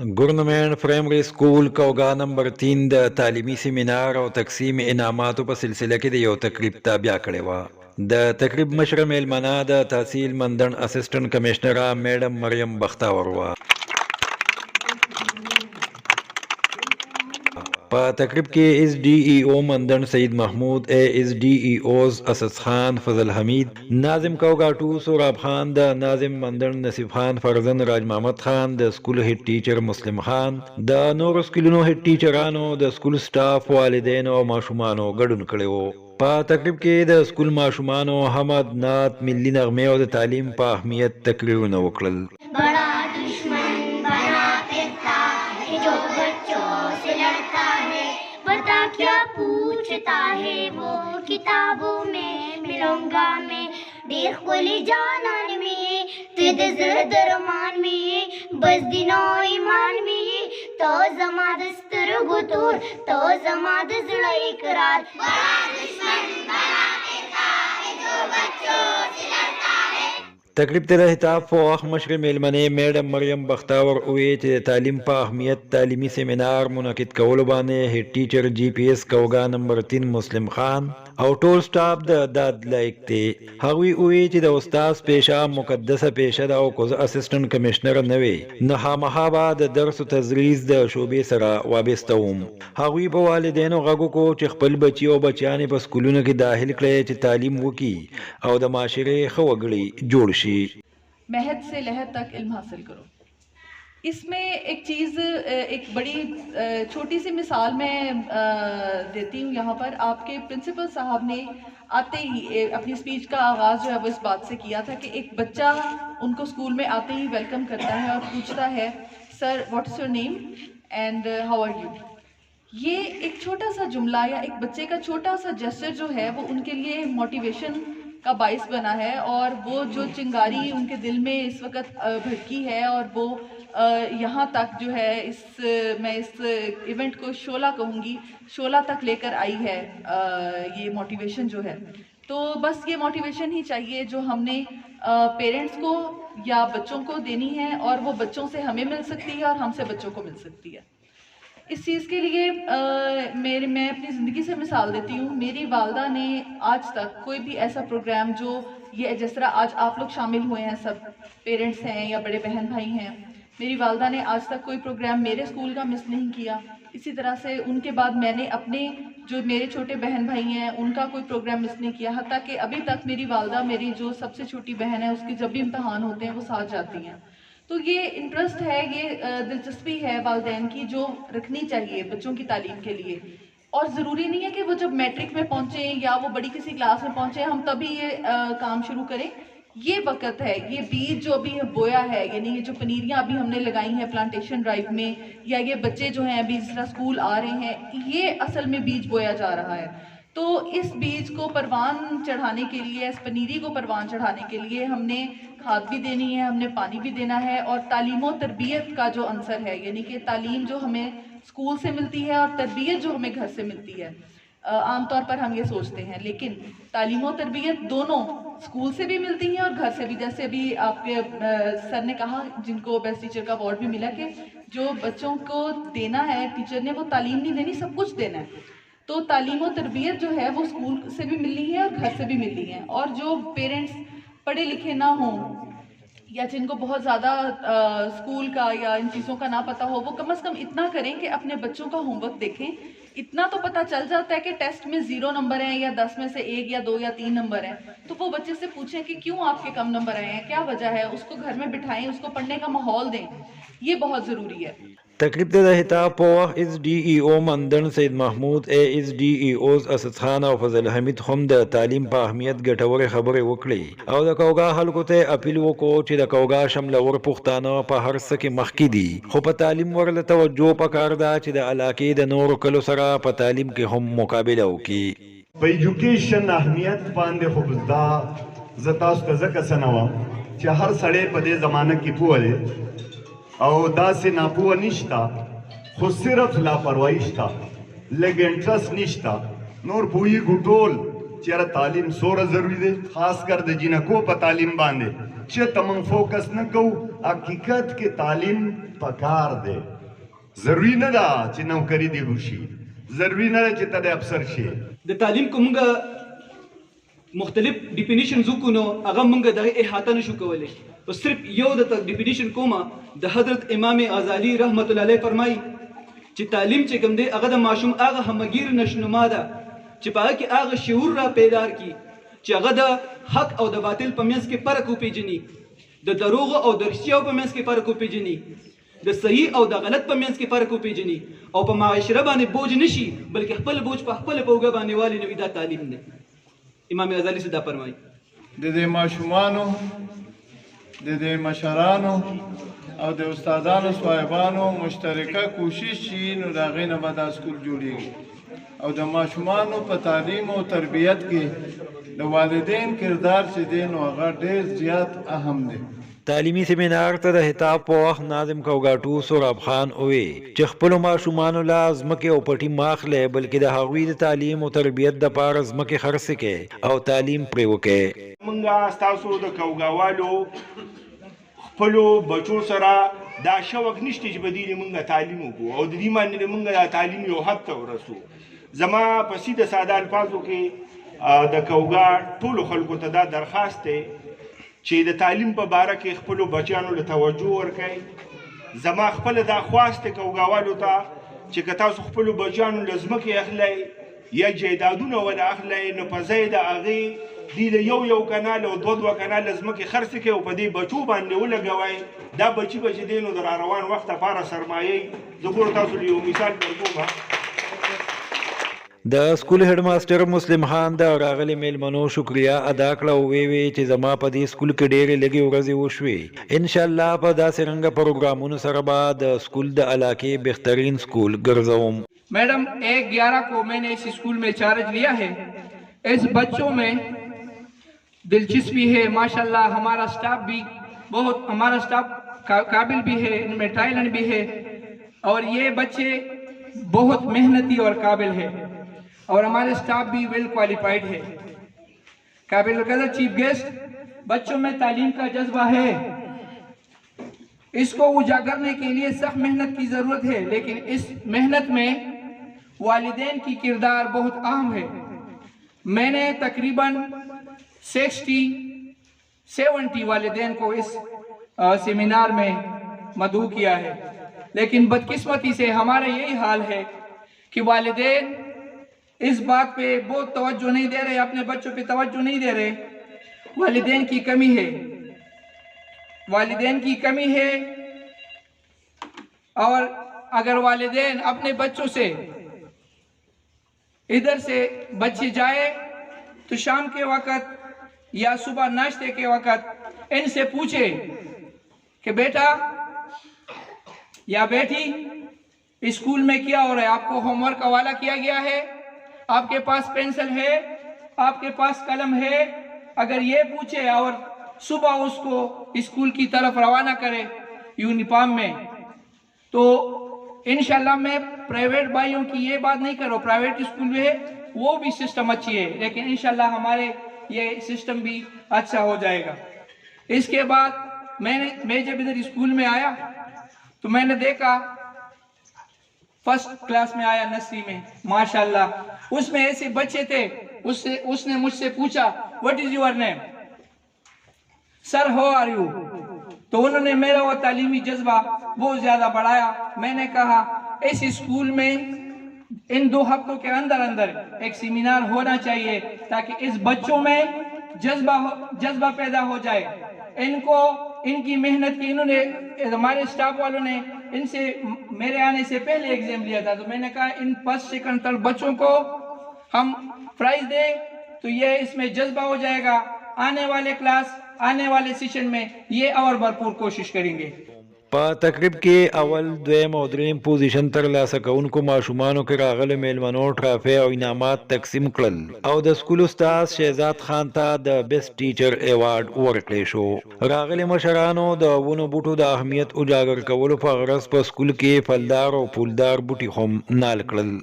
گورنمنٹ پرائمری سکول کوگا نمبر 3 د تعلیمی سیمینار او تقسیم انعاماتو په سلسله کې د یو تقریب تابع کړی و. د تقریب مشره میلمنه د تحصیل مندن اسسټنټ کمشنره میډم مریم بختاور و. په تقریب کې ایس ڈی ای او مندن سید محمود اے ایس ڈی ای اوز اسد خان فضل حمید، ناظم کوگا 2 سوراب خان، د ناظم مندن نصیب خان فرزند راج محمد خان، د سکول هیډ ټیچر مسلم خان، د نورو سکولونو هیډ ټیچرانو، د سکول سټاف، والدین او ماشومانو ګډون کړی وو. په تقریب کې د سکول ماشومانو حمد، نعت، ملی نغمې او د تعلیم په اهمیت تقریرونه وکړل. بڑا دشمن بنا پھرتا ہے جو بچوں سے لڑتا ہے، پتا کیا پوچھتا ہے وہ کتابوں میں ملوں گا میں، دیکھ کولی جانان میں تد زرد رمان میں بس دنوں ایمان میں تو زماد سترگو تور تو زماد زڑا اقرار. بڑا دشمن بنا پھرتا ہے جو بچوں سے لڑتا ہے. تقریب ته د خطاب په وخت مشر میلمنې میډم مریم بختاور وویل چې د تعلیم په اهمیت تعلیمي سیمینار منعقد کولو باندې هیډ ټیچر جی پی ایس کوگا نمبر 3 مسلم خان او ټول سټاف د داد لایق دی. هغوی وویل چې د استاد پیشه مقدسه پیشه ده او که زه اسسټنټ کمشنر نه وي نو خامخا به د درس و تدریس د شعبې سره وابسته وم. هغوی په والدینو غږ وکړو چې خپل بچي او بچیانې په سکولونو کې داخل کړي چې تعلیم وکړي او د معاشرې ښه وګړي جوړ شي. مہد سے لہد تک علم حاصل کرو. اس میں ایک چیز، ایک بڑی چھوٹی سی مثال میں دیتی ہوں یہاں پر. آپ کے پرنسپل صاحب نے آتے ہی اپنی اسپیچ کا آغاز جو ہے وہ اس بات سے کیا تھا کہ ایک بچہ ان کو اسکول میں آتے ہی ویلکم کرتا ہے اور پوچھتا ہے سر واٹ از یور نیم اینڈ ہاؤ آر یو. یہ ایک چھوٹا سا جملہ یا ایک بچے کا چھوٹا سا جسچر جو ہے وہ ان کے لیے موٹیویشن کا باعث بنا ہے، اور وہ جو چنگاری ان کے دل میں اس وقت بھڑکی ہے اور وہ یہاں تک جو ہے میں اس ایونٹ کو شعلہ کہوں گی، شعلہ تک لے کر آئی ہے یہ موٹیویشن جو ہے. تو بس یہ موٹیویشن ہی چاہیے جو ہم نے پیرنٹس کو یا بچوں کو دینی ہے، اور وہ بچوں سے ہمیں مل سکتی ہے اور ہم سے بچوں کو مل سکتی ہے. اس چیز کے لیے میں اپنی زندگی سے مثال دیتی ہوں. میری والدہ نے آج تک کوئی بھی ایسا پروگرام جو یہ جس طرح آج آپ لوگ شامل ہوئے ہیں، سب پیرنٹس ہیں یا بڑے بہن بھائی ہیں، میری والدہ نے آج تک کوئی پروگرام میرے اسکول کا مس نہیں کیا. اسی طرح سے ان کے بعد میں نے اپنے جو میرے چھوٹے بہن بھائی ہیں ان کا کوئی پروگرام مس نہیں کیا. حتیٰ کہ ابھی تک میری والدہ، میری جو سب سے چھوٹی بہن ہے، اس کی جب بھی امتحان ہوتے ہیں وہ ساتھ جاتی ہیں. تو یہ انٹرسٹ ہے، یہ دلچسپی ہے والدین کی جو رکھنی چاہیے بچوں کی تعلیم کے لیے. اور ضروری نہیں ہے کہ وہ جب میٹرک میں پہنچیں یا وہ بڑی کسی کلاس میں پہنچیں ہم تبھی یہ کام شروع کریں. یہ وقت ہے، یہ بیج جو ابھی بویا ہے، یعنی یہ جو پنیریاں ابھی ہم نے لگائی ہیں پلانٹیشن ڈرائیو میں، یا یہ بچے جو ہیں ابھی جس طرح اسکول آ رہے ہیں، یہ اصل میں بیج بویا جا رہا ہے. تو اس بیج کو پروان چڑھانے کے لیے، اس پنیری کو پروان چڑھانے کے لیے ہم نے کھاد بھی دینی ہے، ہم نے پانی بھی دینا ہے، اور تعلیم و تربیت کا جو عنصر ہے، یعنی کہ تعلیم جو ہمیں اسکول سے ملتی ہے اور تربیت جو ہمیں گھر سے ملتی ہے. عام طور پر ہم یہ سوچتے ہیں، لیکن تعلیم و تربیت دونوں اسکول سے بھی ملتی ہیں اور گھر سے بھی. جیسے ابھی آپ کے سر نے کہا جن کو بیسٹ ٹیچر کا ایوارڈ بھی ملا کہ جو بچوں کو دینا ہے ٹیچر نے، وہ تعلیم نہیں دینی، سب کچھ دینا ہے. تو تعلیم و تربیت جو ہے وہ اسکول سے بھی ملنی ہے اور گھر سے بھی ملنی ہے. اور جو پیرنٹس پڑھے لکھے نہ ہوں یا جن کو بہت زیادہ اسکول کا یا ان چیزوں کا نہ پتہ ہو، وہ کم از کم اتنا کریں کہ اپنے بچوں کا ہوم ورک دیکھیں. اتنا تو پتہ چل جاتا ہے کہ ٹیسٹ میں 0 نمبر ہیں یا 10 میں سے 1 یا 2 یا 3 نمبر ہیں، تو وہ بچے سے پوچھیں کہ کیوں آپ کے کم نمبر آئے ہیں، کیا وجہ ہے، اس کو گھر میں بٹھائیں، اس کو پڑھنے کا ماحول دیں. یہ بہت ضروری ہے. تقریب ته د خطاب په وخت ایس ڈی ای او مندن سید محمود اے ایس ڈی ای اوز اسد خان او فضل حمید هم د تعلیم په اهمیت ګټورې خبرې وکړې او د کوگا خلکو ته اپیل وکړو چې د کوگا شملور پښتانه په هر څه کې مخکې دي، خو په تعلیم ورله توجه پکار ده چې د علاقې د نورو کلو سره په تعلیم کې هم مقابله وکړي. په ایجوکیشن اهمیت باندې خو دا زه تاسو ته ځکه څه نه وایم چې هر سړی په دې زمانه کې پوه دی او داسې ناپوه نشته، خو صرف لاپرواهي شته، لږ انټرسټ نشته. نور پوهېږو ټول چې یاره تعلیم څومره ضروري دی، خاص کر د جینکو په تعلیم باندې چې تمن فوکس نه کو حقیقت کې تعلیم پکار دی. ضروری نه ده چې نوکری دی وشي، ضروری نه ده چې ته افسر شي. د تعلیم کومه مختلف ډیفینیشنز وکونو هغه مونږ د احاطه نشو کولای. او صرف یو د ډیفینیشن کومه د حضرت امام غزالی رحمت الله علیه فرمایي چې تعلیم چې کوم دی هغه د ماشوم هغه همگیر نشنما ده چې په هغه کې هغه شعور را پیدا کی چې هغه د حق او د باطل په منځ کې فرق وپیژني، د دروغ او د رښتیاو په منځ کې فرق وپیژني، د صحیح او د غلط په منځ کې فرق وپیژني او په معاشره باندې بوج نشي بلکې خپل بوج په خپل پوګه باندې والی نو دا تعلیم دی. امام غزالی سے دا فرمایي د دې ماشومانو د دې مشرانو او د استادانو صاحبانو مشترکه کوشش شي نو د هغې نه به دا سکول جوړېږي. او د ماشومانو په تعلیم او تربیت کې د والدین کردار چې دی نو هغه ډېر زیات اهم دی. تعلیمی سیمینار ته د خطاب په وخت ناظم کوګاټو سوراب خان ووی چې خپلو ماشومانو له ځمکې او پټي مه اخلئ بلکې د هغوی د تعلیم او تربیت دپاره ځمکې خرڅې کړئ او تعلیم پرې وکړئ. مونږ ستاسو د کوګاوالو خپلو بچو سره دا شوق نشته چې بدیل مونږ تعلیم وکړو او د دې باندې مونږ دا تعلیم یو حد ته ورسو. زما په سیده ساده الفاظو کې د کوګا ټولو خلکو ته دا درخواست دی چې د تعلیم په باره کې خپلو بچیانو له توجه ورکړئ. زما خپله دا خواست دی کوګاوالو ته چې که تاسو خپلو بچیانو له ځمکې اخلئ یا جایدادونه ونه اخلئ نو په ځای د هغې دی له یو کنال او دوه کنال ځمکې خرڅ کړئ او په دې بچو باندې ولګوئ. دا بچي به چې دی نو د راروان وخت لپاره سرمایه زه ګورو تاسو له یو مثال درکوم. د سکول هډ ماسټر مسلم خان د راغلي میلمنو شکریا ادا کړه او وی چې زما په دې سکول کې ډېرې لږې ورځې وشوې. انشاءالله په داسې رنګه پروګرامونو سره به د سکول د علاقې بهترین سکول ګرځوم. میڈم 1/11 کو میں نے اس اسکول میں چارج لیا ہے. اس بچوں میں دلچسپی ہے ماشاءاللہ. ہمارا سٹاف بھی بہت ہمارا سٹاف قابل بھی ہے، ان میں ٹیلنٹ بھی ہے اور یہ بچے بہت محنتی اور قابل ہے اور ہمارے سٹاف بھی ویل کوالیفائڈ ہے. قابل قدر چیف گیسٹ، بچوں میں تعلیم کا جذبہ ہے، اس کو اجاگر کرنے کے لیے سخت محنت کی ضرورت ہے لیکن اس محنت میں والدین کی کردار بہت اہم ہے. میں نے تقریباً 60-70 والدین کو اس سیمینار میں مدعو کیا ہے لیکن بدقسمتی سے ہمارا یہی حال ہے کہ والدین اس بات پہ بہت توجہ نہیں دے رہے، اپنے بچوں پہ توجہ نہیں دے رہے. والدین کی کمی ہے، والدین کی کمی ہے. اور اگر والدین اپنے بچوں سے ادھر سے بچے جائے تو شام کے وقت یا صبح ناشتے کے وقت ان سے پوچھے کہ بیٹا یا بیٹی اسکول میں کیا ہو رہا ہے، آپ کو ہوم ورک حوالہ کیا گیا ہے، آپ کے پاس پینسل ہے، آپ کے پاس قلم ہے. اگر یہ پوچھے اور صبح اس کو اسکول کی طرف روانہ کرے یونیفارم میں تو انشاءاللہ میں پرائیویٹ بھائیوں کی یہ بات نہیں کرو، پرائیویٹ اسکول میں ہے وہ بھی سسٹم اچھی ہے لیکن انشاءاللہ ہمارے یہ سسٹم بھی اچھا ہو جائے گا. اس کے بعد میں جب ادھر اسکول میں آیا تو میں نے دیکھا فرسٹ کلاس میں آیا نرسری میں ماشاءاللہ اس میں ایسے بچے تھے. اس نے مجھ سے پوچھا what is your name sir how are you، تو انہوں نے میرا وہ تعلیمی جذبہ بہت زیادہ بڑھایا. میں نے کہا اس اسکول میں ان 2 ہفتوں کے اندر ایک سیمینار ہونا چاہیے تاکہ اس بچوں میں جذبہ پیدا ہو جائے. ان کی محنت کی انہوں نے ہمارے سٹاف والوں نے ان سے میرے آنے سے پہلے ایگزام لیا تھا تو میں نے کہا ان 1st 2nd 3rd بچوں کو ہم پرائز دیں تو یہ اس میں جذبہ ہو جائے گا. آنے والے کلاس آنے والے سیشن میں یہ اور بھرپور کوشش کریں گے. په تقریب کې اول دویم او دریم پوزیشن ترلاسه کوونکو ماشومانو کې راغلو میلمنو ټرافی او انعامات تقسیم کړل او د سکول استاد شهزاد خان ته د بیسټ ټیچر ایوارډ ورکړی شو. راغلي مشرانو د ونو بوټو د اهمیت اجاگر کولو په غرض په سکول کې فلدار او پولدار بوټي هم نال کړل.